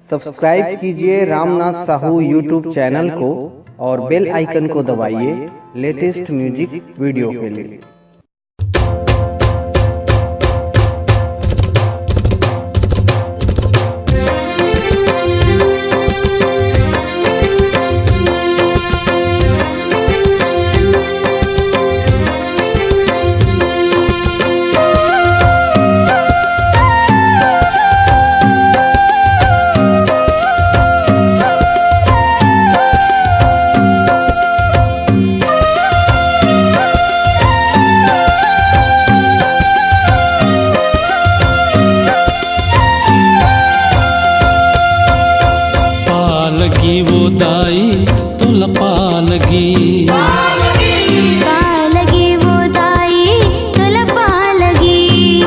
Subscribe कीजिए Ramnath Sahu YouTube channel को और बेल आइकन को दबाइए लेटेस्ट म्यूजिक वीडियो के लिए। लगी वो दाई तो लपा लगी, लगी वो दाई तो लपा लगी,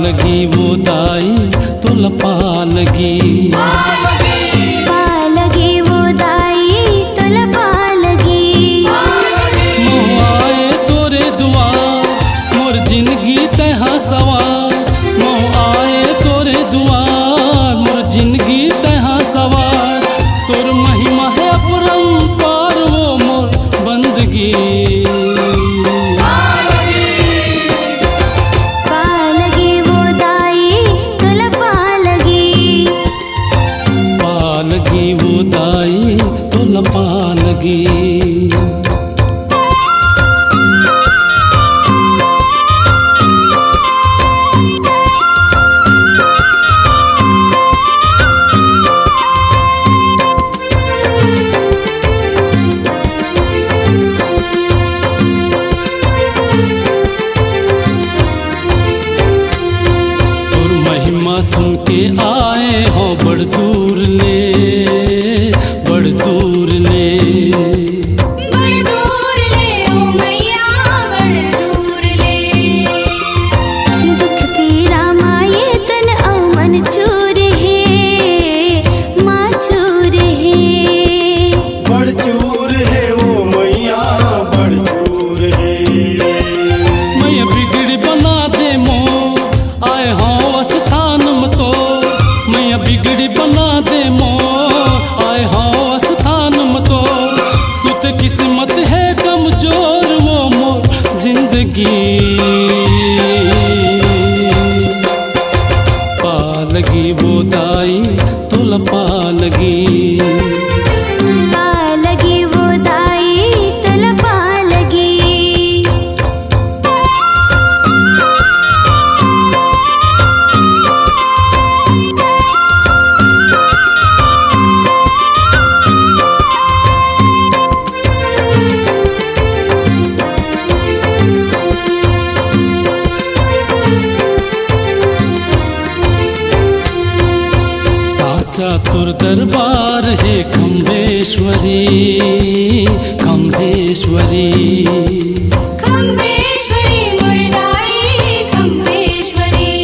लगी वो दाई तो लपा लगी, लगी वो दाई तो लपा लगी। मोह आए तोरे दुआ मोर जिंदगी तहा सवार, मोह आए तोरे दुआ मोर जिंदगी तहा सवार, तोर महिमा है अपरंपार वो मोर बंदगी। लगी वो दाई तो लपा लगी, लगी वो दाई तो लपा लगी। सुन के आए हो बड़ दूर ले, बड़ दूर ले, बड़ दूर ले ओ मैया बड़ दूर ले। दुख पीरा माये तन औ मन चूर है, माँ चूर है, बड़ चूर है ओ मैया बड़ चूर है। मैया बिगड़ी बना दे मो आए हो स्थान में तो, मैया बिगड़ी बना दे मो आए हो स्थान में तो, सुत किस्मत है कमजोर वो मोर जिंदगी। लगी वो दाई तो लपा लगी, लगी वो दाई तो लपा लगी। तुर दरबार है खम्बेश्वरी, खम्बेश्वरी, खम्बेश्वरी मुर्दाई खम्बेश्वरी।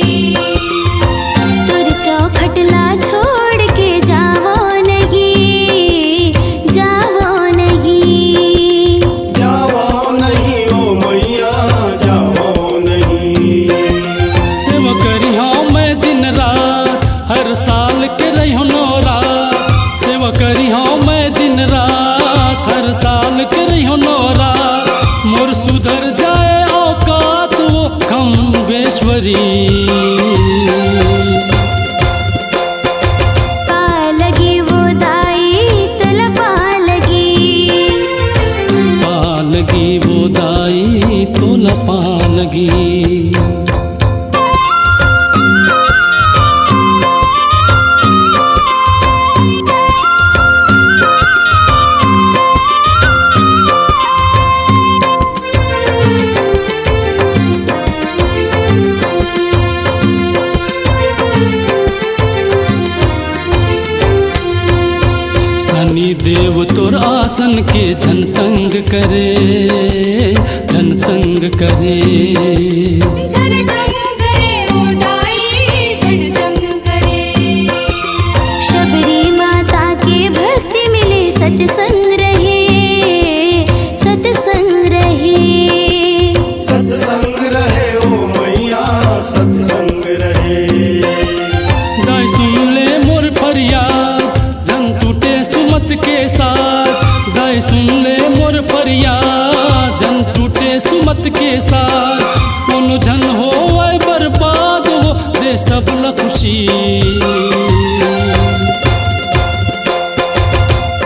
तुर चौखटला छोड़ के जावो नहीं, जावो नहीं, जावो नहीं ओ मैया जावो नहीं। सेवा करी हाँ मैं दिन रात हर साल के रही हो नौरा, सेवा करी हाँ मैं दिन रात हर साल के रही हो नौरा, मोर सुधर जाए औकात वो खम्बेश्वरी। लगी वो दाई तो लपा लगी, लगी वो दाई तो लपा लगी। शनि देव तोर आसन के झन तंग करे, झन तंग करे, झन तंग करे ओ दाई झन तंग करे। शबरी माता के भक्ति मिले सत्संग रहे, सत्संग रहे, सत्संग रहे ओ मैया सत्संग रहे। दाई सुन ले फरियाद, जन टूटे सुमत के साथ, गाय सुन ले मोर फरियाद, जन टूटे सुमत के साथ, कोनो जन हो आए बर्बाद हो दे सब ला खुशी।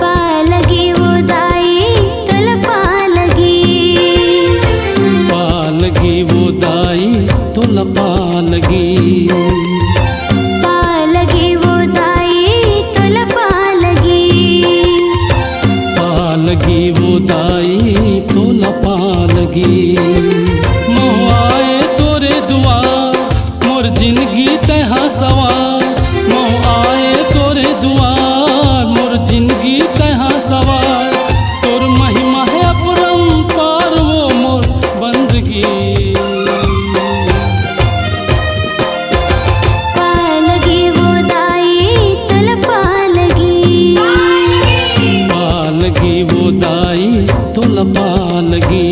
पालगी वो दाई तुल पालगी, पालगी वो दाई तुल पालगी, पालगी वो दाई तुल पालगी, पालगी वो दाई तुल पालगी। मोह आए तोरे दुआर मोर जिंदगी तहा सवार, मोह आए तोरे दुआर मोर जिंदगी तहा सवार, तोर महिमा है अपरंपार वो मोर बंदगी। पालगी वो दाई तुल पालगी, पालगी वो दाई तुल पालगी।